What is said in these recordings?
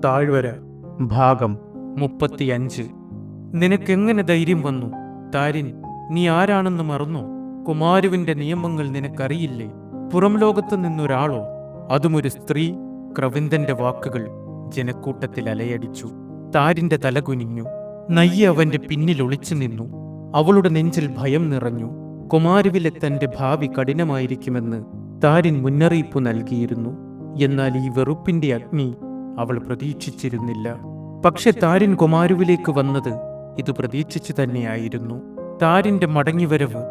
താഴ്വര ഭാഗം 35. നിനക്കെങ്ങനെ ധൈര്യം വന്നു? താരിൻ, നീ ആരാണെന്ന് മറന്നോ? കുമാരുവിന്റെ നിയമങ്ങൾ നിനക്കറിയില്ലേ? പുറം ലോകത്തു നിന്നൊരാളോ? അതുമൊരു സ്ത്രീ? ക്രവിന്ദന്റെ വാക്കുകൾ ജനക്കൂട്ടത്തിൽ അലയടിച്ചു. താരിന്റെ തല കുനിഞ്ഞു. നയ്യ അവന്റെ പിന്നിൽ ഒളിച്ചു നിന്നു. അവളുടെ നെഞ്ചിൽ ഭയം നിറഞ്ഞു. കുമാരുവിലെ തന്റെ ഭാവി കഠിനമായിരിക്കുമെന്ന് താരിൻ മുന്നറിയിപ്പ് നൽകിയിരുന്നു. എന്നാൽ ഈ വെറുപ്പിന്റെ അഗ്നി അവൾ പ്രതീക്ഷിച്ചിരുന്നില്ല. പക്ഷെ താരിൻ കുമാരുവിലേക്ക് വന്നത് ഇത് പ്രതീക്ഷിച്ചു തന്നെയായിരുന്നു. താരിന്റെ മടങ്ങിവരവ്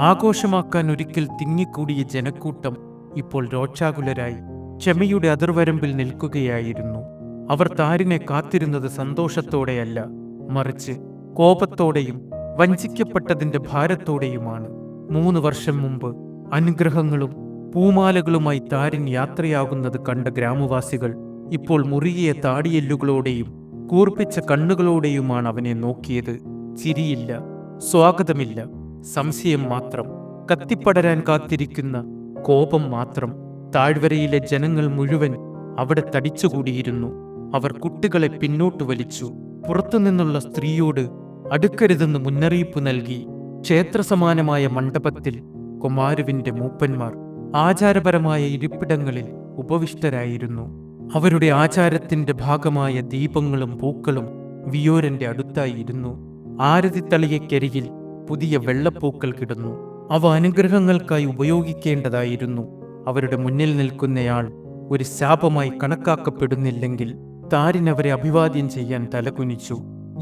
ആഘോഷമാക്കാൻ ഒരിക്കൽ തിങ്ങിക്കൂടിയ ജനക്കൂട്ടം ഇപ്പോൾ രോക്ഷാകുലരായി ക്ഷമയുടെ അതിർവരമ്പിൽ നിൽക്കുകയായിരുന്നു. അവർ താരിനെ കാത്തിരുന്നത് സന്തോഷത്തോടെയല്ല, മറിച്ച് കോപത്തോടെയും വഞ്ചിക്കപ്പെട്ടതിന്റെ ഭാരത്തോടെയുമാണ്. 3 വർഷം മുമ്പ് അനുഗ്രഹങ്ങളും പൂമാലകളുമായി താരിൻ യാത്രയാകുന്നത് കണ്ട ഗ്രാമവാസികൾ ഇപ്പോൾ മുറുകിയ താടിയെല്ലുകളോടെയും കൂർപ്പിച്ച കണ്ണുകളോടെയുമാണ് അവനെ നോക്കിയത്. ചിരിയില്ല, സ്വാഗതമില്ല, സംശയം മാത്രം. കത്തിപ്പടരാൻ കാത്തിരിക്കുന്ന കോപം മാത്രം. താഴ്വരയിലെ ജനങ്ങൾ മുഴുവൻ അവിടെ തടിച്ചുകൂടിയിരുന്നു. അവർ കുട്ടികളെ പിന്നോട്ട് വലിച്ചു. പുറത്തുനിന്നുള്ള സ്ത്രീയോട് അടുക്കരുതെന്ന് മുന്നറിയിപ്പ് നൽകി. ക്ഷേത്രസമാനമായ മണ്ഡപത്തിൽ കുമാരുവിന്റെ മൂപ്പന്മാർ ആചാരപരമായ ഇരിപ്പിടങ്ങളിൽ ഉപവിഷ്ടരായിരുന്നു. അവരുടെ ആചാരത്തിന്റെ ഭാഗമായ ദീപങ്ങളും പൂക്കളും വിയോരന്റെ അടുത്തായിരുന്നു. ആരതിത്തളികക്കരികിൽ പുതിയ വെള്ളപ്പൂക്കൾ കിടന്നു. അവ അനുഗ്രഹങ്ങൾക്കായി ഉപയോഗിക്കേണ്ടതായിരുന്നു. അവരുടെ മുന്നിൽ നിൽക്കുന്നയാൾ ഒരു ശാപമായി കണക്കാക്കപ്പെടുന്നില്ലെങ്കിൽ താരിൻ അവരെ അഭിവാദ്യം ചെയ്യാൻ തലകുനിച്ചു.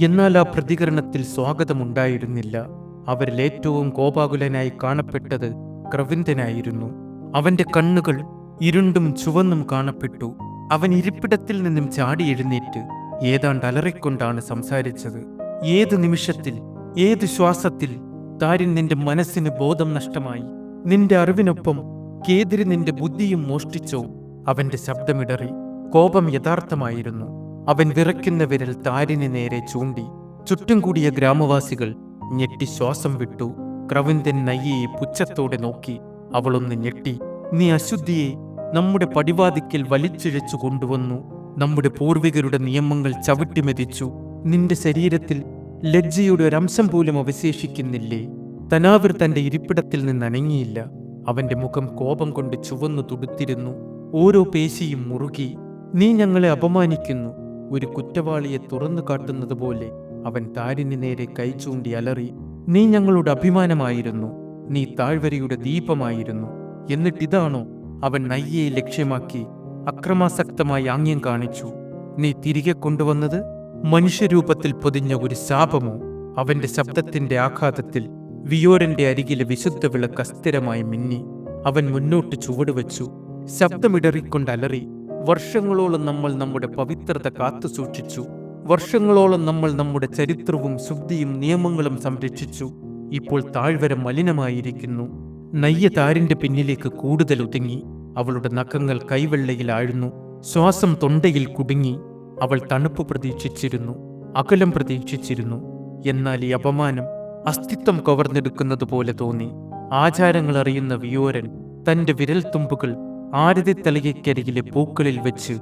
എന്നാൽ ആ പ്രതികരണത്തിൽ സ്വാഗതമുണ്ടായിരുന്നില്ല. അവരിൽ ഏറ്റവും കോപാകുലനായി കാണപ്പെട്ടത് ക്രവിന്ദനായിരുന്നു. അവന്റെ കണ്ണുകൾ ഇരുണ്ടും ചുവന്നും കാണപ്പെട്ടു. അവൻ ഇരിപ്പിടത്തിൽ നിന്നും ചാടി എഴുന്നേറ്റ് ഏതാണ്ട് അലറിക്കൊണ്ടാണ് സംസാരിച്ചത്. ഏത് നിമിഷത്തിൽ, ഏത് ശ്വാസത്തിൽ താരിൻ നിന്റെ മനസ്സിന് ബോധം നഷ്ടമായി? നിന്റെ അറിവിനൊപ്പം കേതിരി നിന്റെ ബുദ്ധിയും മോഷ്ടിച്ചോ? അവന്റെ ശബ്ദമിടറി. കോപം യഥാർത്ഥമായിരുന്നു. അവൻ വിറയ്ക്കുന്ന വിരൽ താരിന് നേരെ ചൂണ്ടി. ചുറ്റും കൂടിയ ഗ്രാമവാസികൾ ഞെട്ടി ശ്വാസം വിട്ടു. ക്രവിന്ദൻ നയ്യയെ പുച്ഛത്തോടെ നോക്കി. അവളൊന്ന് ഞെട്ടി. നീ അശുദ്ധിയെ നമ്മുടെ പടിവാതിക്കൽ വലിച്ചിഴച്ചു കൊണ്ടുവന്നു. നമ്മുടെ പൂർവികരുടെ നിയമങ്ങൾ ചവിട്ടിമെതിച്ചു. നിന്റെ ശരീരത്തിൽ ലജ്ജയുടെ ഒരംശം പോലും അവശേഷിക്കുന്നില്ലേ? തനാവിർ തന്റെ ഇരിപ്പിടത്തിൽ നിന്ന് അനങ്ങിയില്ല. അവന്റെ മുഖം കോപം കൊണ്ട് ചുവന്നു തുടുത്തിരുന്നു. ഓരോ പേശിയും മുറുകി. നീ ഞങ്ങളെ അപമാനിക്കുന്നു. ഒരു കുറ്റവാളിയെ തുറന്നു കാട്ടുന്നത് പോലെ അവൻ താരിന് നേരെ കൈ ചൂണ്ടി അലറി. നീ ഞങ്ങളുടെ അഭിമാനമായിരുന്നു. നീ താഴ്വരയുടെ ദീപമായിരുന്നു. എന്നിട്ടിതാണോ? അവൻ നയ്യയെ ലക്ഷ്യമാക്കി അക്രമാസക്തമായി ആംഗ്യം കാണിച്ചു. നീ തിരികെ കൊണ്ടുവന്നത് മനുഷ്യരൂപത്തിൽ പൊതിഞ്ഞ ഒരു ശാപമോ? അവന്റെ ശബ്ദത്തിന്റെ ആഘാതത്തിൽ വിയോരന്റെ അരികിലെ വിശുദ്ധ വിളക്ക് അസ്ഥിരമായി മിന്നി. അവൻ മുന്നോട്ട് ചുവടുവെച്ചു. ശബ്ദമിടറിക്കൊണ്ട് അലറി. വർഷങ്ങളോളം നമ്മൾ നമ്മുടെ പവിത്രത കാത്തുസൂക്ഷിച്ചു. വർഷങ്ങളോളം നമ്മൾ നമ്മുടെ ചരിത്രവും ശുദ്ധിയും നിയമങ്ങളും സംരക്ഷിച്ചു. ഇപ്പോൾ താഴ്വര മലിനമായിരിക്കുന്നു. നയ്യ താരിന്റെ പിന്നിലേക്ക് കൂടുതൽ ഒതുങ്ങി. അവളുടെ നഖങ്ങൾ കൈവെള്ളയിലാഴ്ന്നു. ശ്വാസം തൊണ്ടയിൽ കുടുങ്ങി. അവൾ തണുപ്പ് പ്രതീക്ഷിച്ചിരുന്നു, അകലം പ്രതീക്ഷിച്ചിരുന്നു. എന്നാൽ ഈ അപമാനം അസ്തിത്വം കവർന്നെടുക്കുന്നത് പോലെ തോന്നി. ആചാരങ്ങൾ അറിയുന്ന വിയോരൻ തന്റെ വിരൽത്തുമ്പുകൾ ആരതിത്തളികക്കരികിലെ പൂക്കളിൽ വെച്ച്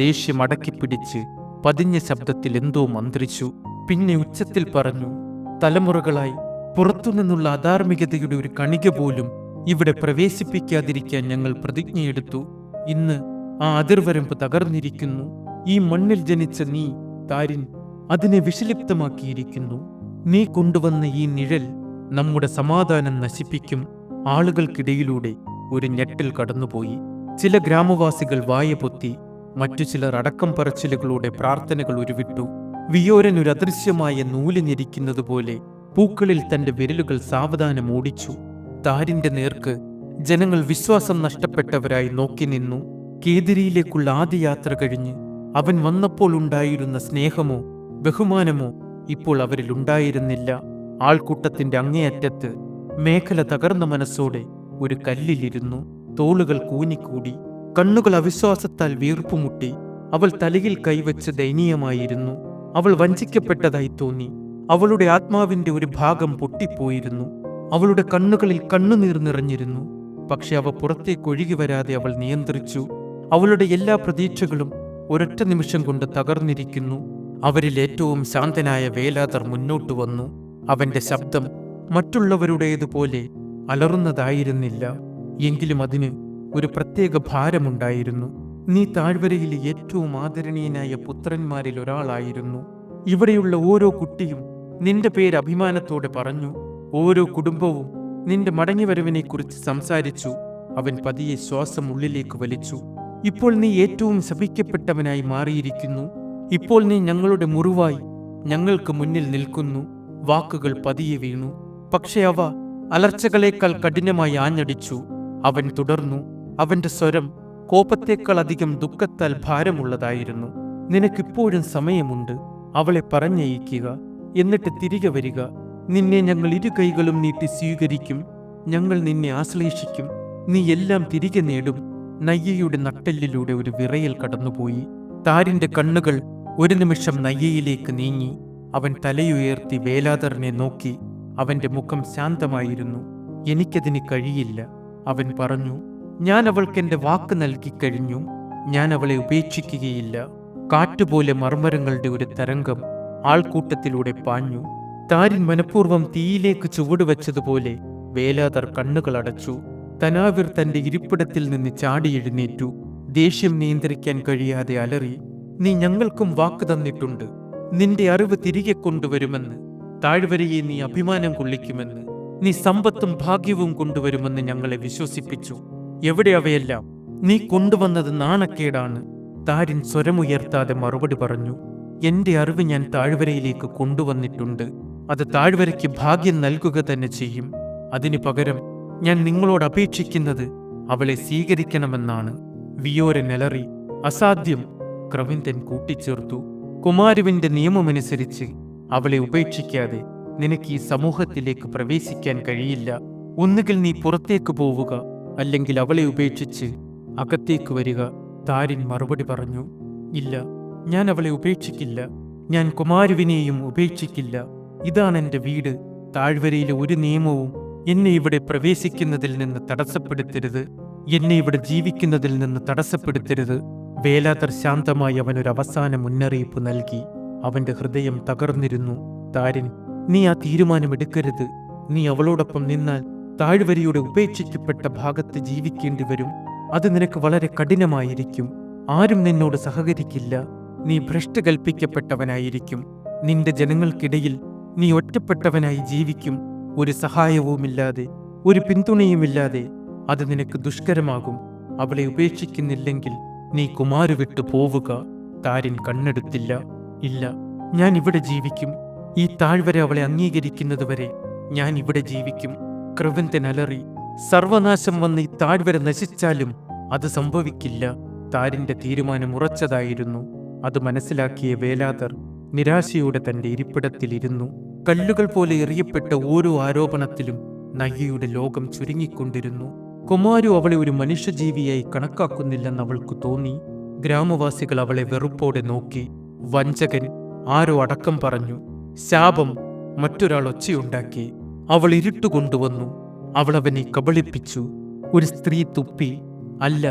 ദേഷ്യം അടക്കിപ്പിടിച്ച് പതിഞ്ഞ ശബ്ദത്തിൽ എന്തോ മന്ത്രിച്ചു. പിന്നെ ഉച്ചത്തിൽ പറഞ്ഞു, തലമുറകളായി പുറത്തുനിന്നുള്ള അധാർമികതയുടെ ഒരു കണിക പോലും ഇവിടെ പ്രവേശിപ്പിക്കാതിരിക്കാൻ ഞങ്ങൾ പ്രതിജ്ഞയെടുത്തു. ഇന്ന് ആ അതിർവരമ്പ് തകർന്നിരിക്കുന്നു. ഈ മണ്ണിൽ ജനിച്ച നീ, താരിൻ, അതിനെ വിഷലിപ്തമാക്കിയിരിക്കുന്നു. നീ കൊണ്ടുവന്ന ഈ നിഴൽ നമ്മുടെ സമാധാനം നശിപ്പിക്കും. ആളുകൾക്കിടയിലൂടെ ഒരു ഞെട്ടൽ കടന്നുപോയി. ചില ഗ്രാമവാസികൾ വായ പൊത്തി. മറ്റു ചിലർ അടക്കം പറച്ചിലുകളുടെ പ്രാർത്ഥനകൾ ഉരുവിട്ടു. വിയോരൻ ഒരു അദൃശ്യമായ നൂല് ഞെരിക്കുന്നത് പോലെ പൂക്കളിൽ തന്റെ വിരലുകൾ സാവധാനം ഓടിച്ചു. താരിന്റെ നേർക്ക് ജനങ്ങൾ വിശ്വാസം നഷ്ടപ്പെട്ടവരായി നോക്കി നിന്നു. കേതിരിയിലേക്കുള്ള ആദ്യ യാത്ര കഴിഞ്ഞ് അവൻ വന്നപ്പോൾ ഉണ്ടായിരുന്ന സ്നേഹമോ ബഹുമാനമോ ഇപ്പോൾ അവരിൽ ഉണ്ടായിരുന്നില്ല. ആൾക്കൂട്ടത്തിന്റെ അങ്ങേയറ്റത്ത് മേഖല തകർന്ന മനസ്സോടെ ഒരു കല്ലിലിരുന്നു. തോളുകൾ കൂനിക്കൂടി. കണ്ണുകൾ അവിശ്വാസത്താൽ വീർപ്പുമുട്ടി. അവൾ തലയിൽ കൈവച്ച് ദയനീയമായിരുന്നു. അവൾ വഞ്ചിക്കപ്പെട്ടതായി തോന്നി. അവളുടെ ആത്മാവിന്റെ ഒരു ഭാഗം പൊട്ടിപ്പോയിരുന്നു. അവളുടെ കണ്ണുകളിൽ കണ്ണുനീർ നിറഞ്ഞിരുന്നു. പക്ഷെ അവ പുറത്തേക്ക് ഒഴുകി വരാതെ അവൾ നിയന്ത്രിച്ചു. അവളുടെ എല്ലാ പ്രതീക്ഷകളും ഒരൊറ്റ നിമിഷം കൊണ്ട് തകർന്നിരിക്കുന്നു. അവരിൽ ഏറ്റവും ശാന്തനായ വേലാതർ മുന്നോട്ടു വന്നു. അവന്റെ ശബ്ദം മറ്റുള്ളവരുടേതുപോലെ അലറുന്നതായിരുന്നില്ല. എങ്കിലും അതിന് ഒരു പ്രത്യേക ഭാരമുണ്ടായിരുന്നു. നീ താഴ്വരയിലെ ഏറ്റവും ആദരണീയനായ പുത്രന്മാരിൽ ഒരാളായിരുന്നു. ഇവിടെയുള്ള ഓരോ കുട്ടിയും നിന്റെ പേര് അഭിമാനത്തോടെ പറഞ്ഞു. ഓരോ കുടുംബവും നിന്റെ മടങ്ങിവരവിനെക്കുറിച്ച് സംസാരിച്ചു. അവൻ പതിയെ ശ്വാസം ഉള്ളിലേക്ക് വലിച്ചു. ഇപ്പോൾ നീ ഏറ്റവും ശപിക്കപ്പെട്ടവനായി മാറിയിരിക്കുന്നു. ഇപ്പോൾ നീ ഞങ്ങളുടെ മുറിവായി ഞങ്ങൾക്ക് മുന്നിൽ നിൽക്കുന്നു. വാക്കുകൾ പതിയെ വീണു, പക്ഷെ അവ അലർച്ചകളേക്കാൾ കഠിനമായി ആഞ്ഞടിച്ചു. അവൻ തുടർന്നു. അവന്റെ സ്വരം കോപത്തേക്കാൾ അധികം ദുഃഖത്താൽ ഭാരമുള്ളതായിരുന്നു. നിനക്കിപ്പോഴും സമയമുണ്ട്. അവളെ പറഞ്ഞയക്കുക, എന്നിട്ട് തിരികെ വരിക. നിന്നെ ഞങ്ങൾ ഇരു കൈകളും നീട്ടി സ്വീകരിക്കും. ഞങ്ങൾ നിന്നെ ആശ്ലേഷിക്കും. നീ എല്ലാം തിരികെ നേടും. നയ്യയുടെ നട്ടെല്ലിലൂടെ ഒരു വിറയൽ കടന്നുപോയി. താരിന്റെ കണ്ണുകൾ ഒരു നിമിഷം നയ്യയിലേക്ക് നീങ്ങി. അവൻ തലയുയർത്തി വേലാതറിനെ നോക്കി. അവന്റെ മുഖം ശാന്തമായിരുന്നു. എനിക്കതിന് കഴിയില്ല, അവൻ പറഞ്ഞു. ഞാൻ അവൾക്ക് എന്റെ വാക്ക് നൽകിക്കഴിഞ്ഞു. ഞാൻ അവളെ ഉപേക്ഷിക്കുകയില്ല. കാറ്റുപോലെ മർമരങ്ങളുടെ ഒരു തരംഗം ആൾക്കൂട്ടത്തിലൂടെ പാഞ്ഞു. താരിൻ മനഃപൂർവ്വം തീയിലേക്ക് ചുവടുവെച്ചതുപോലെ വേലാതർ കണ്ണുകൾ അടച്ചു. തനാവിർ തന്റെ ഇരിപ്പിടത്തിൽ നിന്ന് ചാടി എഴുന്നേറ്റു. ദേഷ്യം നിയന്ത്രിക്കാൻ കഴിയാതെ അലറി. നീ ഞങ്ങൾക്കും വാക്ക് തന്നിട്ടുണ്ട്. നിന്റെ അറിവ് തിരികെ കൊണ്ടുവരുമെന്ന്. താഴ്വരയെ നീ അഭിമാനം കൊള്ളിക്കുമെന്ന്. നീ സമ്പത്തും ഭാഗ്യവും കൊണ്ടുവരുമെന്ന് ഞങ്ങളെ വിശ്വസിപ്പിച്ചു. എവിടെ അവയെല്ലാം? നീ കൊണ്ടുവന്നത് നാണക്കേടാണ്. താരിൻ സ്വരമുയർത്താതെ മറുപടി പറഞ്ഞു. എന്റെ അറിവ് ഞാൻ താഴ്വരയിലേക്ക് കൊണ്ടുവന്നിട്ടുണ്ട്. അത് താഴ്വരയ്ക്ക് ഭാഗ്യം നൽകുക തന്നെ ചെയ്യും. അതിനു പകരം ഞാൻ നിങ്ങളോട് അപേക്ഷിക്കുന്നത് അവളെ സ്വീകരിക്കണമെന്നാണ്. വിയോരൻ അലറി. അസാധ്യം, ക്രവിന്ദൻ കൂട്ടിച്ചേർത്തു. കുമാരുവിന്റെ നിയമമനുസരിച്ച് അവളെ ഉപേക്ഷിക്കാതെ നിനക്ക് ഈ സമൂഹത്തിലേക്ക് പ്രവേശിക്കാൻ കഴിയില്ല. ഒന്നുകിൽ നീ പുറത്തേക്ക് പോവുക, അല്ലെങ്കിൽ അവളെ ഉപേക്ഷിച്ച് അകത്തേക്ക് വരിക. താരിൻ മറുപടി പറഞ്ഞു. ഇല്ല, ഞാൻ അവളെ ഉപേക്ഷിക്കില്ല. ഞാൻ കുമാരുവിനെയും ഉപേക്ഷിക്കില്ല. ഇതാണ് എന്റെ വീട്. താഴ്വരയിലെ ഒരു നിയമവും എന്നെ ഇവിടെ പ്രവേശിക്കുന്നതിൽ നിന്ന് തടസ്സപ്പെടുത്തരുത്. എന്നെ ഇവിടെ ജീവിക്കുന്നതിൽ നിന്ന് തടസ്സപ്പെടുത്തരുത്. വേലാതർ ശാന്തമായി അവനൊരു അവസാന മുന്നറിയിപ്പ് നൽകി. അവന്റെ ഹൃദയം തകർന്നിരുന്നു. താരിൻ, നീ ആ തീരുമാനമെടുക്കരുത്. നീ അവളോടൊപ്പം നിന്നാൽ താഴ്വരയുടെ ഉപേക്ഷിക്കപ്പെട്ട ഭാഗത്ത് ജീവിക്കേണ്ടി വരും. അത് നിനക്ക് വളരെ കഠിനമായിരിക്കും. ആരും നിന്നോട് സഹകരിക്കില്ല. നീ ഭ്രഷ്ട് കൽപ്പിക്കപ്പെട്ടവനായിരിക്കും. നിന്റെ ജനങ്ങൾക്കിടയിൽ നീ ഒറ്റപ്പെട്ടവനായി ജീവിക്കും. ഒരു സഹായവുമില്ലാതെ, ഒരു പിന്തുണയുമില്ലാതെ. അത് നിനക്ക് ദുഷ്കരമാകും. അവളെ ഉപേക്ഷിക്കുന്നില്ലെങ്കിൽ നീ കുമാരു വിട്ടു പോവുക. താരിൻ കണ്ണെടുത്തില്ല. ഇല്ല, ഞാൻ ഇവിടെ ജീവിക്കും. ഈ താഴ്വര അവളെ അംഗീകരിക്കുന്നതുവരെ ഞാൻ ഇവിടെ ജീവിക്കും. ക്രവിന്ദൻ അലറി. സർവനാശം വന്ന് ഈ താഴ്വര നശിച്ചാലും അത് സംഭവിക്കില്ല. താരിന്റെ തീരുമാനം ഉറച്ചതായിരുന്നു. അത് മനസ്സിലാക്കിയ വേലാതർ നിരാശയോടെ തന്റെ ഇരിപ്പിടത്തിലിരുന്നു. കല്ലുകൾ പോലെ എറിയപ്പെട്ട ഓരോ ആരോപണത്തിലും നയ്യയുടെ ലോകം ചുരുങ്ങിക്കൊണ്ടിരുന്നു. കുമാരു അവളെ ഒരു മനുഷ്യജീവിയായി കണക്കാക്കുന്നില്ലെന്ന് അവൾക്ക് തോന്നി. ഗ്രാമവാസികൾ അവളെ വെറുപ്പോടെ നോക്കി. വഞ്ചകൻ, ആരോ അടക്കം പറഞ്ഞു. ശാപം, മറ്റൊരാൾ ഒച്ചയുണ്ടാക്കി. അവൾ ഇരുട്ടു കൊണ്ടുവന്നു. അവൾ അവനെ കബളിപ്പിച്ചു. ഒരു സ്ത്രീ തുപ്പി. അല്ല,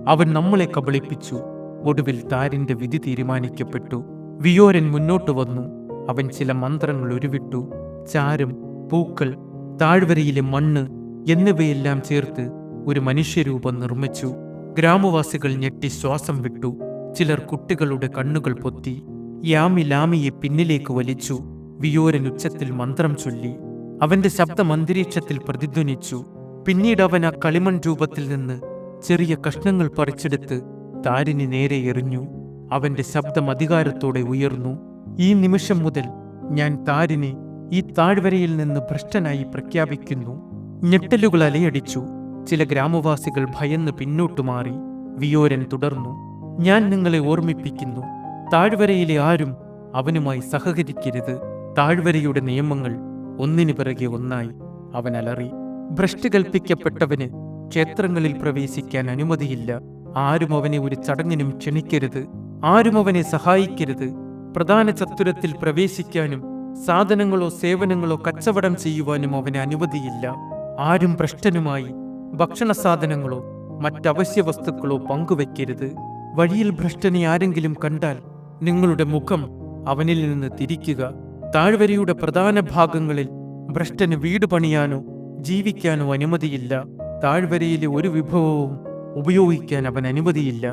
അവൻ നമ്മളെ കബളിപ്പിച്ചു. ഒടുവിൽ താരിന്റെ വിധി തീരുമാനിക്കപ്പെട്ടു. വിയോരൻ മുന്നോട്ടു വന്നു. അവൻ ചില മന്ത്രങ്ങൾ ഉരുവിട്ടു. ചാരം, പൂക്കൾ, താഴ്വരയിലെ മണ്ണ് എന്നിവയെല്ലാം ചേർത്ത് ഒരു മനുഷ്യരൂപം നിർമ്മിച്ചു. ഗ്രാമവാസികൾ ഞെട്ടി ശ്വാസം വിട്ടു. ചിലർ കുട്ടികളുടെ കണ്ണുകൾ പൊത്തി. യാമി ലാമിയെ പിന്നിലേക്ക് വലിച്ചു. വിയോരൻ ഉച്ചത്തിൽ മന്ത്രം ചൊല്ലി. അവന്റെ ശബ്ദം അന്തരീക്ഷത്തിൽ പ്രതിധ്വനിച്ചു. പിന്നീട് അവൻ ആ കളിമൺ രൂപത്തിൽ നിന്ന് ചെറിയ കഷ്ണങ്ങൾ പറിച്ചെടുത്ത് താരിന് നേരെ എറിഞ്ഞു. അവന്റെ ശബ്ദം അധികാരത്തോടെ ഉയർന്നു. ഈ നിമിഷം മുതൽ ഞാൻ താരിനെ ഈ താഴ്വരയിൽ നിന്ന് ഭ്രഷ്ടനായി പ്രഖ്യാപിക്കുന്നു. ഞെട്ടലുകൾ അലയടിച്ചു. ചില ഗ്രാമവാസികൾ ഭയന്ന് പിന്നോട്ടു മാറി. വിയോരൻ തുടർന്നു. ഞാൻ നിങ്ങളെ ഓർമ്മിപ്പിക്കുന്നു, താഴ്വരയിലെ ആരും അവനുമായി സഹകരിക്കരുത്. താഴ്വരയുടെ നിയമങ്ങൾ ഒന്നിനു പിറകെ ഒന്നായി. അവൻ അലറി. ഭ്രഷ്ട് കൽപ്പിക്കപ്പെട്ടവന് ക്ഷേത്രങ്ങളിൽ പ്രവേശിക്കാൻ അനുമതിയില്ല. ആരും അവനെ ഒരു ചടങ്ങിനും ക്ഷണിക്കരുത്. ആരും അവനെ സഹായിക്കരുത്. പ്രധാന ചത്തുരത്തിൽ പ്രവേശിക്കാനും സാധനങ്ങളോ സേവനങ്ങളോ കച്ചവടം ചെയ്യുവാനും അവന് അനുമതിയില്ല. ആരും ഭ്രഷ്ടനുമായി ഭക്ഷണ സാധനങ്ങളോ മറ്റവശ്യ വസ്തുക്കളോ പങ്കുവെക്കരുത്. വഴിയിൽ ഭ്രഷ്ടനെ ആരെങ്കിലും കണ്ടാൽ നിങ്ങളുടെ മുഖം അവനിൽ നിന്ന് തിരിക്കുക. താഴ്വരയുടെ പ്രധാന ഭാഗങ്ങളിൽ ഭ്രഷ്ടന് വീട് പണിയാനോ ജീവിക്കാനോ അനുമതിയില്ല. താഴ്വരയിലെ ഒരു വിഭവവും ഉപയോഗിക്കാൻ അവൻ അനുമതിയില്ല.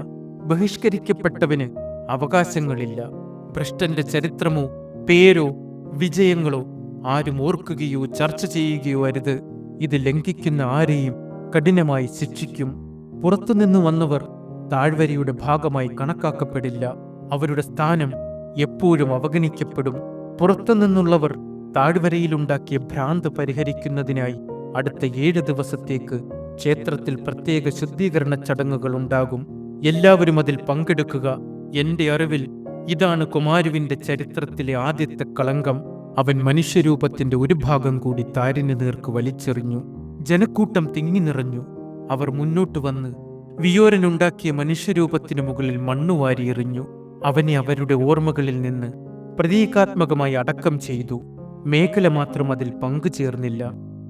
ബഹിഷ്കരിക്കപ്പെട്ടവന് അവകാശങ്ങളില്ല. ഭ്രഷ്ടന്റെ ചരിത്രമോ പേരോ വിജയങ്ങളോ ആരും ഓർക്കുകയോ ചർച്ച ചെയ്യുകയോ അരുത്. ഇത് ലംഘിക്കുന്ന ആരെയും കഠിനമായി ശിക്ഷിക്കും. പുറത്തുനിന്ന് വന്നവർ താഴ്വരയുടെ ഭാഗമായി കണക്കാക്കപ്പെടില്ല. അവരുടെ സ്ഥാനം എപ്പോഴും അവഗണിക്കപ്പെടും. പുറത്തുനിന്നുള്ളവർ താഴ്വരയിലുണ്ടാക്കിയ ഭ്രാന്ത് പരിഹരിക്കുന്നതിനായി അടുത്ത 7 ദിവസത്തേക്ക് ക്ഷേത്രത്തിൽ പ്രത്യേക ശുദ്ധീകരണ ചടങ്ങുകൾ ഉണ്ടാകും. എല്ലാവരും അതിൽ പങ്കെടുക്കുക. എന്റെ അറിവിൽ ഇതാണ് കുമാരുവിന്റെ ചരിത്രത്തിലെ ആദ്യത്തെ കളങ്കം. അവൻ മനുഷ്യരൂപത്തിന്റെ ഒരു ഭാഗം കൂടി താരിന് നേർക്ക് വലിച്ചെറിഞ്ഞു. ജനക്കൂട്ടം തിങ്ങി നിറഞ്ഞു. അവർ മുന്നോട്ട് വന്ന് വിയോരനുണ്ടാക്കിയ മനുഷ്യരൂപത്തിനു മുകളിൽ മണ്ണുവാരി എറിഞ്ഞു. അവനെ അവരുടെ ഓർമ്മകളിൽ നിന്ന് പ്രതീകാത്മകമായി അടക്കം ചെയ്തു. മേഖല മാത്രം അതിൽ പങ്കുചേർന്നില്ല.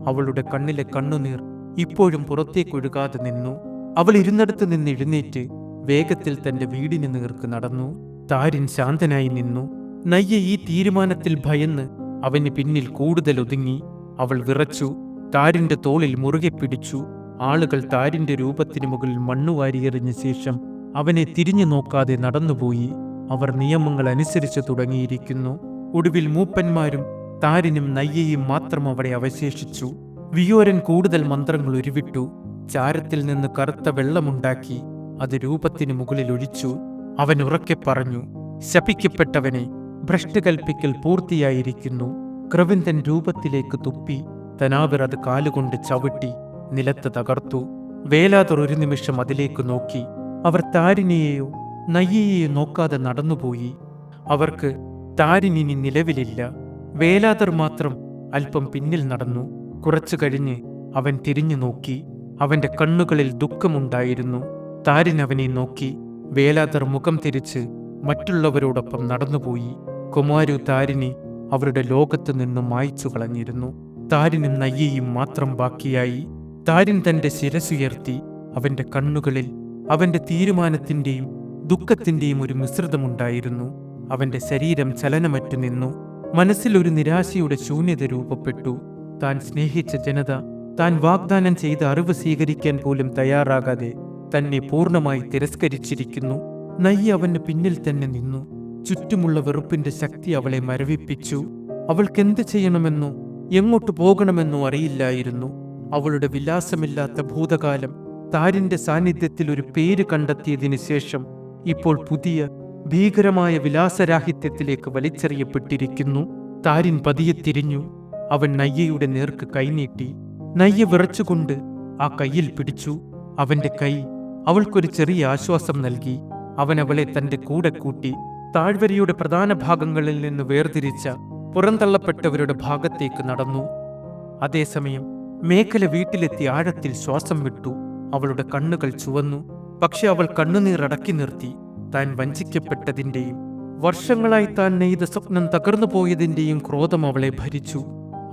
അവളുടെ കണ്ണിലെ കണ്ണുനീർ ഇപ്പോഴും പുറത്തേക്കൊഴുകാതെ നിന്നു. അവൾ ഇരുന്നിടത്ത് നിന്ന് എഴുന്നേറ്റ് വേഗത്തിൽ തന്റെ വീടിന് നേർക്ക് നടന്നു. താരിൻ ശാന്തനായി നിന്നു. നയ്യ ഈ തീരുമാനത്തിൽ ഭയന്ന് അവന് പിന്നിൽ കൂടുതൽ ഒതുങ്ങി. അവൾ വിറച്ചു. താരിന്റെ തോളിൽ മുറുകെ പിടിച്ചു. ആളുകൾ താരിന്റെ രൂപത്തിനു മുകളിൽ മണ്ണുവാരിയെറിഞ്ഞ ശേഷം അവനെ തിരിഞ്ഞു നോക്കാതെ നടന്നുപോയി. അവർ നിയമങ്ങൾ അനുസരിച്ചു തുടങ്ങിയിരിക്കുന്നു. ഒടുവിൽ മൂപ്പന്മാരും താരിനും നയ്യയും മാത്രം അവിടെ അവശേഷിച്ചു. വിയോരൻ കൂടുതൽ മന്ത്രങ്ങൾ ഉരുവിട്ടു. ചാരത്തിൽ നിന്ന് കറുത്ത വെള്ളമുണ്ടാക്കി അത് രൂപത്തിനു മുകളിൽ ഒഴിച്ചു. അവൻ ഉറക്കെ പറഞ്ഞു, ശപിക്കപ്പെട്ടവനെ, ഭ്രഷ്ട് കൽപ്പിക്കൽ പൂർത്തിയായിരിക്കുന്നു. ക്രവിന്ദൻ രൂപത്തിലേക്ക് തുപ്പി. തനാവിർ അത് കാലുകൊണ്ട് ചവിട്ടി നിലത്ത് തകർത്തു. വേലാതർ ഒരു നിമിഷം അതിലേക്ക് നോക്കി. അവർ താരിനെയോ നയ്യയെയോ നോക്കാതെ നടന്നുപോയി. അവർക്ക് താരിനി നിലവിലില്ല. വേലാതർ മാത്രം അല്പം പിന്നിൽ നടന്നു. കുറച്ചു കഴിഞ്ഞ് അവൻ തിരിഞ്ഞു നോക്കി. അവന്റെ കണ്ണുകളിൽ ദുഃഖമുണ്ടായിരുന്നു. താരിൻ അവനെ നോക്കി. വേലാതർ മുഖം തിരിച്ച് മറ്റുള്ളവരോടൊപ്പം നടന്നുപോയി. കുമാരു താരിനെ അവരുടെ ലോകത്തു നിന്നും മായ്ച്ചു കളഞ്ഞിരുന്നു. താരിനും നയ്യയും മാത്രം ബാക്കിയായി. താരിൻ തന്റെ ശിരസുയർത്തി. അവന്റെ കണ്ണുകളിൽ അവന്റെ തീരുമാനത്തിന്റെയും ദുഃഖത്തിന്റെയും ഒരു മിശ്രിതമുണ്ടായിരുന്നു. അവന്റെ ശരീരം ചലനമറ്റു നിന്നു. മനസ്സിൽ ഒരു നിരാശയുടെ ശൂന്യത രൂപപ്പെട്ടു. താൻ സ്നേഹിച്ച ജനത താൻ വാഗ്ദാനം ചെയ്ത അറിവ് സ്വീകരിക്കാൻ പോലും തയ്യാറാകാതെ തന്നെ പൂർണ്ണമായി തിരസ്കരിച്ചിരിക്കുന്നു. നയ്യ അവന് പിന്നിൽ തന്നെ നിന്നു. ചുറ്റുമുള്ള വെറുപ്പിന്റെ ശക്തി അവളെ മരവിപ്പിച്ചു. അവൾക്കെന്ത് ചെയ്യണമെന്നോ എങ്ങോട്ട് പോകണമെന്നോ അറിയില്ലായിരുന്നു. അവളുടെ വിലാസമില്ലാത്ത ഭൂതകാലം താരിന്റെ സാന്നിധ്യത്തിൽ ഒരു പേര് കണ്ടെത്തിയതിനു ശേഷം ഇപ്പോൾ പുതിയ ഭീകരമായ വിലാസരാഹിത്യത്തിലേക്ക് വലിച്ചെറിയപ്പെട്ടിരിക്കുന്നു. താരിൻ പതിയെ തിരിഞ്ഞു. അവൻ നയ്യയുടെ നേർക്ക് കൈനീട്ടി. നയ്യ വിറച്ചുകൊണ്ട് ആ കയ്യിൽ പിടിച്ചു. അവന്റെ കൈ അവൾക്കൊരു ചെറിയ ആശ്വാസം നൽകി. അവൻ അവളെ തന്റെ കൂടെ കൂട്ടി. താഴ്വരയുടെ പ്രധാന ഭാഗങ്ങളിൽ നിന്ന് വേർതിരിച്ച പുറന്തള്ളപ്പെട്ടവരുടെ ഭാഗത്തേക്ക് നടന്നു. അതേസമയം മേഖല വീട്ടിലെത്തി ആഴത്തിൽ ശ്വാസം വിട്ടു. അവളുടെ കണ്ണുകൾ ചുവന്നു. പക്ഷെ അവൾ കണ്ണുനീർ അടക്കി നിർത്തി. താൻ വഞ്ചിക്കപ്പെട്ടതിന്റെയും വർഷങ്ങളായി താൻ നെയ്ത സ്വപ്നം തകർന്നു പോയതിന്റെയും ക്രോധം അവളെ ഭരിച്ചു.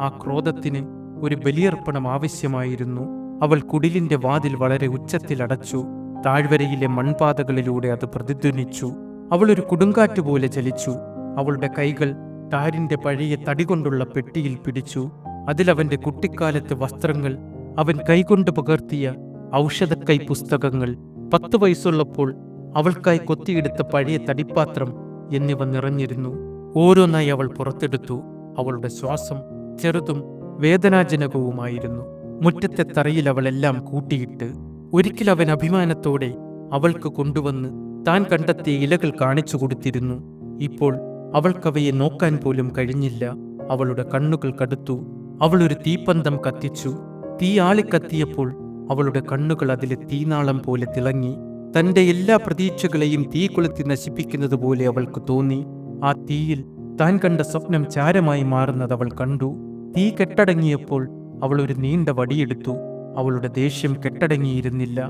ആ ക്രോധത്തിന് ഒരു ബലിയർപ്പണം ആവശ്യമായിരുന്നു. അവൾ കുടിലിന്റെ വാതിൽ വളരെ ഉച്ചത്തിൽ അടച്ചു. താഴ്വരയിലെ മൺപാതകളിലൂടെ അത് പ്രതിധ്വനിച്ചു. അവൾ ഒരു കൊടുങ്കാറ്റ് പോലെ ചലിച്ചു. അവളുടെ കൈകൾ താരിന്റെ പഴയ തടികൊണ്ടുള്ള പെട്ടിയിൽ പിടിച്ചു. അതിലവന്റെ കുട്ടിക്കാലത്തെ വസ്ത്രങ്ങൾ, അവൻ കൈകൊണ്ട് പകർത്തിയ ഔഷധക്കൈ പുസ്തകങ്ങൾ, 10 വയസ്സുള്ളപ്പോൾ അവൾക്കായി കൊത്തിയെടുത്ത പഴയ തടിപ്പാത്രം എന്നിവ നിറഞ്ഞിരുന്നു. ഓരോന്നായി അവൾ പുറത്തെടുത്തു. അവളുടെ ശ്വാസം ചെറുതും വേദനാജനകവുമായിരുന്നു. മുറ്റത്തെ തറയിൽ അവളെല്ലാം കൂട്ടിയിട്ട് ഒരിക്കൽ അവൻ അഭിമാനത്തോടെ അവൾക്ക് കൊണ്ടുവന്ന് താൻ കണ്ടെത്തിയ ഇലകൾ കാണിച്ചു കൊടുത്തിരുന്നു. ഇപ്പോൾ അവൾക്കവയെ നോക്കാൻ പോലും കഴിഞ്ഞില്ല. അവളുടെ കണ്ണുകൾ കടുത്തു. അവൾ ഒരു തീപ്പന്തം കത്തിച്ചു. തീ ആളിക്കത്തിയപ്പോൾ അവളുടെ കണ്ണുകൾ അതിലെ തീനാളം പോലെ തിളങ്ങി. തന്റെ എല്ലാ പ്രതീക്ഷകളെയും തീ കൊളുത്തി നശിപ്പിക്കുന്നത് പോലെ അവൾക്ക് തോന്നി. ആ തീയിൽ താൻ കണ്ട സ്വപ്നം ചാരമായി മാറുന്നത് അവൾ കണ്ടു. തീ കെട്ടടങ്ങിയപ്പോൾ അവൾ ഒരു നീണ്ട വടിയെടുത്തു. അവളുടെ ദേഷ്യം കെട്ടടങ്ങിയിരുന്നില്ല.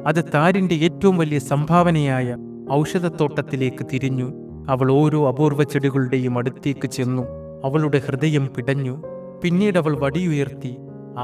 അത് താരിന്റെ ഏറ്റവും വലിയ സംഭാവനയായ ഔഷധത്തോട്ടത്തിലേക്ക് തിരിഞ്ഞു. അവൾ ഓരോ അപൂർവ ചെടികളുടെയും അടുത്തേക്ക് ചെന്നു. അവളുടെ ഹൃദയം പിടഞ്ഞു. പിന്നീട് അവൾ വടിയുയർത്തി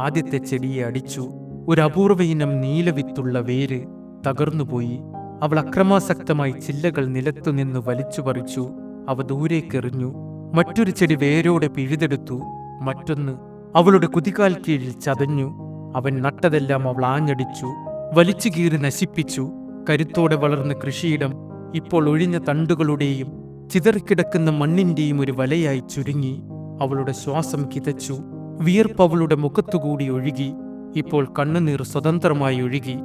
ആദ്യത്തെ ചെടിയെ അടിച്ചു. ഒരു അപൂർവ ഇനം നീലവിത്തുള്ള വേര് തകർന്നുപോയി. അവൾ അക്രമാസക്തമായി ചില്ലകൾ നിലത്തുനിന്ന് വലിച്ചു പറിച്ചു. അവ ദൂരേക്കെറിഞ്ഞു. മറ്റൊരു ചെടി വേരോടെ പിഴുതെടുത്തു. മറ്റൊന്ന് അവളുടെ കുതികാൽ കീഴിൽ ചതഞ്ഞു. അവൻ നട്ടതെല്ലാം അവൾ ആഞ്ഞടിച്ചു, വലിച്ചു കീറി നശിപ്പിച്ചു. കരുത്തോടെ വളർന്ന കൃഷിയിടം ഇപ്പോൾ ഒഴിഞ്ഞ തണ്ടുകളുടെയും ചിതറിക്കിടക്കുന്ന മണ്ണിന്റെയും ഒരു വലയായി ചുരുങ്ങി. അവളുടെ ശ്വാസം കിതച്ചു. വിയർപ്പ് അവളുടെ മുഖത്തുകൂടി ഒഴുകി. ഇപ്പോൾ കണ്ണുനീർ സ്വതന്ത്രമായി ഒഴുകി,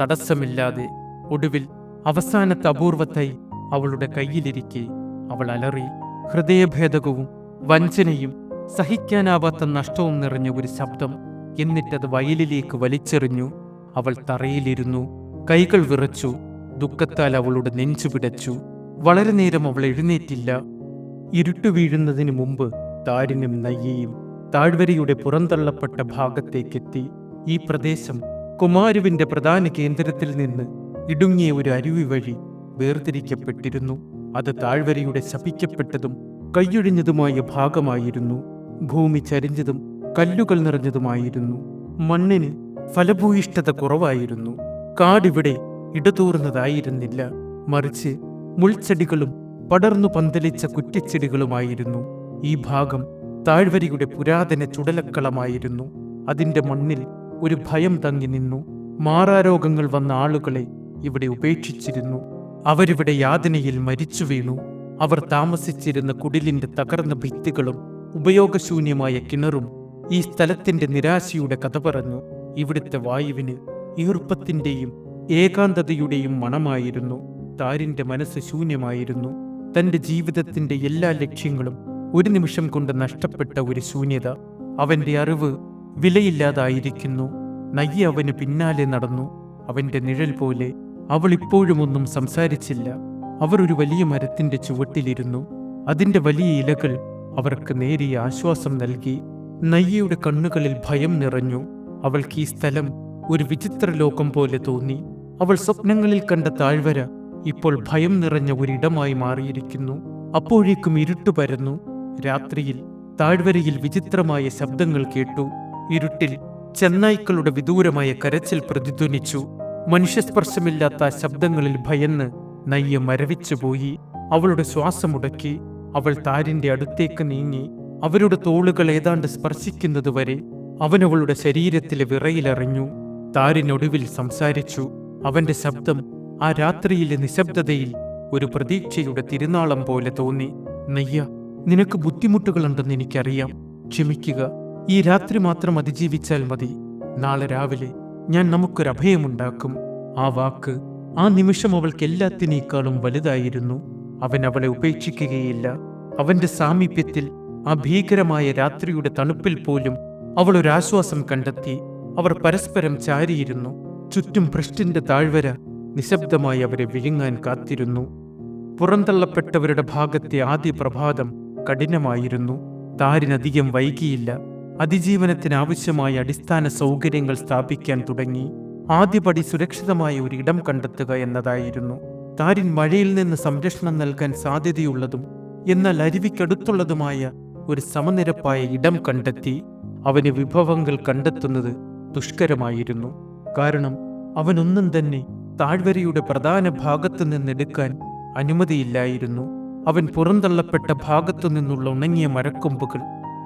തടസ്സമില്ലാതെ. ഒടുവിൽ അവസാനത്തെ അപൂർവത്തായി അവളുടെ കയ്യിലിരിക്കെ അവൾ അലറി. ഹൃദയഭേദകവും വഞ്ചനയും സഹിക്കാനാവാത്ത നഷ്ടവും നിറഞ്ഞ ഒരു ശബ്ദം. എന്നിട്ടത് വയലിലേക്ക് വലിച്ചെറിഞ്ഞു. അവൾ തറയിലിരുന്നു. കൈകൾ വിറച്ചു. ദുഃഖത്താൽ അവളുടെ നെഞ്ചു പിടച്ചു. വളരെ നേരം അവൾ എഴുന്നേറ്റില്ല. ഇരുട്ടു വീഴുന്നതിന് മുമ്പ് താരിനും നയ്യയും താഴ്വരയുടെ പുറന്തള്ളപ്പെട്ട ഭാഗത്തേക്കെത്തി. ഈ പ്രദേശം കുമാരുവിന്റെ പ്രധാന കേന്ദ്രത്തിൽ നിന്ന് ഇടുങ്ങിയ ഒരു അരുവി വഴി വേർതിരിക്കപ്പെട്ടിരുന്നു. അത് താഴ്വരയുടെ ശപിക്കപ്പെട്ടതും കൈയൊഴിഞ്ഞതുമായ ഭാഗമായിരുന്നു. ഭൂമി ചരിഞ്ഞതും കല്ലുകൾ നിറഞ്ഞതുമായിരുന്നു. മണ്ണിന് ഫലഭൂയിഷ്ഠത കുറവായിരുന്നു. കാടിവിടെ ഇടതൂർന്നതായിരുന്നില്ല, മറിച്ച് മുൾച്ചെടികളും പടർന്നു പന്തലിച്ച കുറ്റിച്ചെടികളുമായിരുന്നു. ഈ ഭാഗം താഴ്വരയുടെ പുരാതന ചുടലക്കളമായിരുന്നു. അതിന്റെ മണ്ണിൽ ഒരു ഭയം തങ്ങി നിന്നു. മാറാരോഗങ്ങൾ വന്ന ആളുകളെ ഇവിടെ ഉപേക്ഷിച്ചിരുന്നു. അവരിവിടെ യാതനയിൽ മരിച്ചു വീണു. അവർ താമസിച്ചിരുന്ന കുടിലിന്റെ തകർന്ന ഭിത്തികളും ഉപയോഗശൂന്യമായ കിണറും ഈ സ്ഥലത്തിന്റെ നിരാശയുടെ കഥ പറഞ്ഞു. ഇവിടുത്തെ വായുവിന് ഈർപ്പത്തിന്റെയും ഏകാന്തതയുടെയും മണമായിരുന്നു. താരിന്റെ മനസ്സ് ശൂന്യമായിരുന്നു. തന്റെ ജീവിതത്തിന്റെ എല്ലാ ലക്ഷ്യങ്ങളും ഒരു നിമിഷം കൊണ്ട് നഷ്ടപ്പെട്ട ഒരു ശൂന്യത. അവന്റെ അറിവ് വിലയില്ലാതായിരിക്കുന്നു. നയ്യ അവന് പിന്നാലെ നടന്നു. അവന്റെ നിഴൽ പോലെ. അവൾ ഇപ്പോഴും ഒന്നും സംസാരിച്ചില്ല. അവർ ഒരു വലിയ മരത്തിന്റെ ചുവട്ടിലിരുന്നു. അതിന്റെ വലിയ ഇലകൾ അവർക്ക് നേരിയ ആശ്വാസം നൽകി. നയ്യയുടെ കണ്ണുകളിൽ ഭയം നിറഞ്ഞു. അവൾക്ക് ഈ സ്ഥലം ഒരു വിചിത്ര ലോകം പോലെ തോന്നി. അവൾ സ്വപ്നങ്ങളിൽ കണ്ട താഴ്വര ഇപ്പോൾ ഭയം നിറഞ്ഞ ഒരിടമായി മാറിയിരിക്കുന്നു. അപ്പോഴേക്കും ഇരുട്ടു പരന്നു. രാത്രിയിൽ താഴ്വരയിൽ വിചിത്രമായ ശബ്ദങ്ങൾ കേട്ടു. ഇരുട്ടിൽ ചെന്നായ്ക്കളുടെ വിദൂരമായ കരച്ചിൽ പ്രതിധ്വനിച്ചു. മനുഷ്യസ്പർശമില്ലാത്ത ആ ശബ്ദങ്ങളിൽ ഭയന്ന് നയ്യ മരവിച്ചുപോയി. അവളുടെ ശ്വാസമുടക്കി. അവൾ താരിന്റെ അടുത്തേക്ക് നീങ്ങി. അവരുടെ തോളുകൾ ഏതാണ്ട് സ്പർശിക്കുന്നതുവരെ അവൻ അവളുടെ ശരീരത്തിലെ വിറയിലറിഞ്ഞു. താരിനൊടുവിൽ സംസാരിച്ചു. അവന്റെ ശബ്ദം ആ രാത്രിയിലെ നിശബ്ദതയിൽ ഒരു പ്രതീക്ഷയുടെ തിരുനാളം പോലെ തോന്നി. നയ്യ, നിനക്ക് ബുദ്ധിമുട്ടുകളുണ്ടെന്ന് എനിക്കറിയാം. ക്ഷമിക്കുക. ഈ രാത്രി മാത്രം അതിജീവിച്ചാൽ മതി. നാളെ രാവിലെ ഞാൻ നമുക്കൊരഭയമുണ്ടാക്കും. ആ വാക്ക് ആ നിമിഷം അവൾക്ക് എല്ലാത്തിനേക്കാളും വലുതായിരുന്നു. അവൻ അവളെ ഉപേക്ഷിക്കുകയില്ല. അവന്റെ സാമീപ്യത്തിൽ, ആ ഭീകരമായ രാത്രിയുടെ തണുപ്പിൽ പോലും അവൾ ഒരാശ്വാസം കണ്ടെത്തി. അവർ പരസ്പരം ചാരിയിരുന്നു. ചുറ്റും ഭ്രഷ്ടിന്റെ താഴ്വര നിശബ്ദമായി അവരെ വിഴുങ്ങാൻ കാത്തിരുന്നു. പുറന്തള്ളപ്പെട്ടവരുടെ ഭാഗത്തെ ആദ്യ പ്രഭാതം കഠിനമായിരുന്നു. താരിനധികം വൈകിയില്ല. അതിജീവനത്തിനാവശ്യമായ അടിസ്ഥാന സൗകര്യങ്ങൾ സ്ഥാപിക്കാൻ തുടങ്ങി. ആദ്യപടി സുരക്ഷിതമായ ഒരു ഇടം കണ്ടെത്തുക എന്നതായിരുന്നു. താരിൻ മഴയിൽ നിന്ന് സംരക്ഷണം നൽകാൻ സാധ്യതയുള്ളതും എന്നാൽ അരുവിക്കടുത്തുള്ളതുമായ ഒരു സമനിരപ്പായ ഇടം കണ്ടെത്തി. അവന് വിഭവങ്ങൾ കണ്ടെത്തുന്നത് ദുഷ്കരമായിരുന്നു. കാരണം അവനൊന്നും തന്നെ താഴ്വരയുടെ പ്രധാന ഭാഗത്തു നിന്നെടുക്കാൻ അനുമതിയില്ലായിരുന്നു. അവൻ പുറന്തള്ളപ്പെട്ട ഭാഗത്തു നിന്നുള്ള ഉണങ്ങിയ മരക്കൊമ്പുകൾ,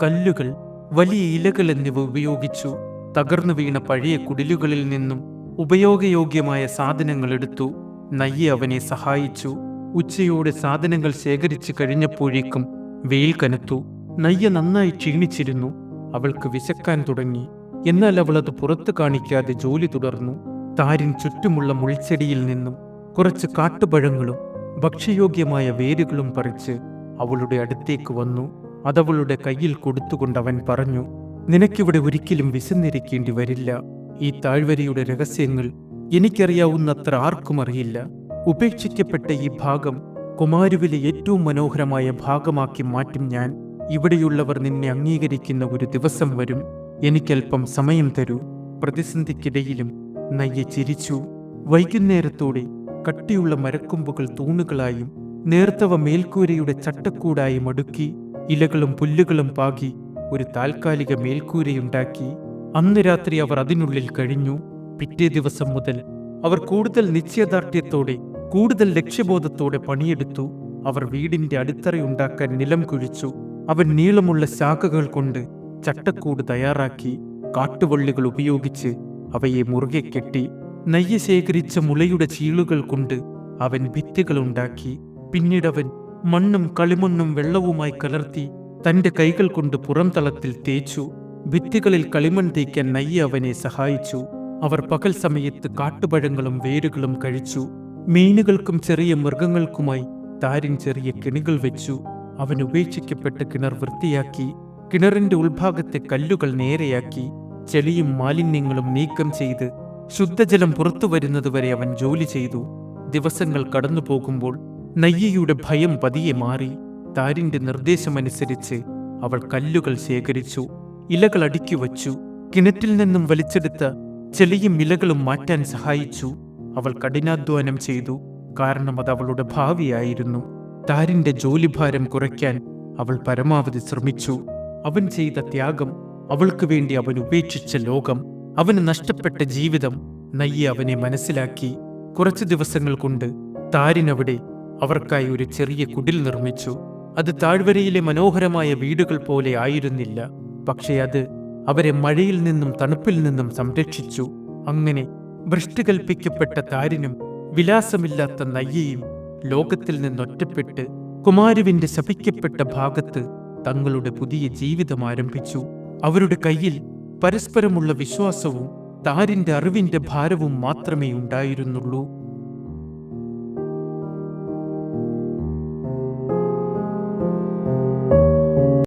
കല്ലുകൾ, വലിയ ഇലകൾ എന്നിവ ഉപയോഗിച്ചു. തകർന്നു വീണ പഴയ കുടിലുകളിൽ നിന്നും ഉപയോഗയോഗ്യമായ സാധനങ്ങൾ എടുത്തു. നയ്യ അവനെ സഹായിച്ചു. ഉച്ചയോടെ സാധനങ്ങൾ ശേഖരിച്ചു കഴിഞ്ഞപ്പോഴേക്കും വെയിൽ കനത്തു. നയ്യ നന്നായി ക്ഷീണിച്ചിരുന്നു. അവൾക്ക് വിശക്കാൻ തുടങ്ങി. എന്നാൽ അവൾ അത് പുറത്തു കാണിക്കാതെ ജോലി തുടർന്നു. താരിൻ ചുറ്റുമുള്ള മുൾച്ചെടിയിൽ നിന്നും കുറച്ച് കാട്ടുപഴങ്ങളും ഭക്ഷ്യയോഗ്യമായ വേരുകളും പറിച്ച് അവളുടെ അടുത്തേക്ക് വന്നു. അതവളുടെ കയ്യിൽ കൊടുത്തുകൊണ്ട് അവൻ പറഞ്ഞു, നിനക്കിവിടെ ഒരിക്കലും വിശന്നിരിക്കേണ്ടി വരില്ല. ഈ താഴ്വരയുടെ രഹസ്യങ്ങൾ എനിക്കറിയാവുന്നത്ര ആർക്കും അറിയില്ല. ഉപേക്ഷിക്കപ്പെട്ട ഈ ഭാഗം കുമാരുവിലെ ഏറ്റവും മനോഹരമായ ഭാഗമാക്കി മാറ്റും ഞാൻ. ഇവിടെയുള്ളവർ നിന്നെ അംഗീകരിക്കുന്ന ഒരു ദിവസം വരും. എനിക്കല്പം സമയം തരൂ. പ്രതിസന്ധിക്കിടയിലും നയ്യ ചിരിച്ചു. വൈകുന്നേരത്തോടെ കട്ടിയുള്ള മരക്കൊമ്പുകൾ തൂണുകളായും നേർത്തവ മേൽക്കൂരയുടെ ചട്ടക്കൂടായും അടുക്കി. ഇലകളും പുല്ലുകളും പാകി ഒരു താൽക്കാലിക മേൽക്കൂരയുണ്ടാക്കി. അന്ന് രാത്രി അവർ അതിനുള്ളിൽ കഴിഞ്ഞു. പിറ്റേ ദിവസം മുതൽ അവർ കൂടുതൽ നിശ്ചയദാർഢ്യത്തോടെ കൂടുതൽ ലക്ഷ്യബോധത്തോടെ പണിയെടുത്തു. അവർ വീടിന്റെ അടിത്തറയുണ്ടാക്കാൻ നിലം കുഴിച്ചു. അവൻ നീളമുള്ള ശാഖകൾ കൊണ്ട് ചട്ടക്കൂട് തയ്യാറാക്കി. കാട്ടുവള്ളികൾ ഉപയോഗിച്ച് അവയെ മുറുകെ കെട്ടി. നെയ്യ് ശേഖരിച്ച മുളയുടെ ചീളുകൾ കൊണ്ട് അവൻ ഭിത്തികളുണ്ടാക്കി. പിന്നീടവൻ മണ്ണും കളിമണ്ണും വെള്ളവുമായി കലർത്തി തന്റെ കൈകൾ കൊണ്ട് പുറംതളത്തിൽ തേച്ചു. ഭിത്തികളിൽ കളിമൺ തേക്കാൻ നെയ്യ് അവനെ സഹായിച്ചു. അവർ പകൽ സമയത്ത് കാട്ടുപഴങ്ങളും വേരുകളും കഴിച്ചു. മീനുകൾക്കും ചെറിയ മൃഗങ്ങൾക്കുമായി താരിൻ ചെറിയ കെണികൾ വെച്ചു. അവൻ ഉപേക്ഷിക്കപ്പെട്ട കിണർ വൃത്തിയാക്കി. കിണറിന്റെ ഉൾഭാഗത്തെ കല്ലുകൾ നേരെയാക്കി. ചെളിയും മാലിന്യങ്ങളും നീക്കം ചെയ്ത് ശുദ്ധജലം പുറത്തു വരുന്നതുവരെ അവൻ ജോലി ചെയ്തു. ദിവസങ്ങൾ കടന്നു പോകുമ്പോൾ നയ്യയുടെ ഭയം പതിയെ മാറി. താരിന്റെ നിർദ്ദേശമനുസരിച്ച് അവൾ കല്ലുകൾ ശേഖരിച്ചു. ഇലകൾ അടുക്കി വച്ചു. കിണറ്റിൽ നിന്നും വലിച്ചെടുത്ത ചെളിയും ഇലകളും മാറ്റാൻ സഹായിച്ചു. അവൾ കഠിനാധ്വാനം ചെയ്തു, കാരണം അത് അവളുടെ ഭാവിയായിരുന്നു. താരിന്റെ ജോലിഭാരം കുറയ്ക്കാൻ അവൾ പരമാവധി ശ്രമിച്ചു. അവൻ ചെയ്ത ത്യാഗം, അവൾക്ക് വേണ്ടി അവൻ ഉപേക്ഷിച്ച ലോകം, അവന് നഷ്ടപ്പെട്ട ജീവിതം നയ്യ അവനെ മനസ്സിലാക്കി. കുറച്ചു ദിവസങ്ങൾ കൊണ്ട് താരിനവിടെ അവർക്കായി ഒരു ചെറിയ കുടിൽ നിർമ്മിച്ചു. അത് താഴ്വരയിലെ മനോഹരമായ വീടുകൾ പോലെ ആയിരുന്നില്ല, പക്ഷേ അത് അവരെ മഴയിൽ നിന്നും തണുപ്പിൽ നിന്നും സംരക്ഷിച്ചു. അങ്ങനെ ഭ്രഷ്ട് കൽപ്പിക്കപ്പെട്ട താരിനും വിലാസമില്ലാത്ത നയ്യയും ലോകത്തിൽ നിന്നൊറ്റപ്പെട്ട് കുമാരുവിന്റെ ശപിക്കപ്പെട്ട ഭാഗത്ത് തങ്ങളുടെ പുതിയ ജീവിതം ആരംഭിച്ചു. അവരുടെ കയ്യിൽ പരസ്പരമുള്ള വിശ്വാസവും താരിന്റെ അറിവിന്റെ ഭാരവും മാത്രമേ ഉണ്ടായിരുന്നുള്ളൂ.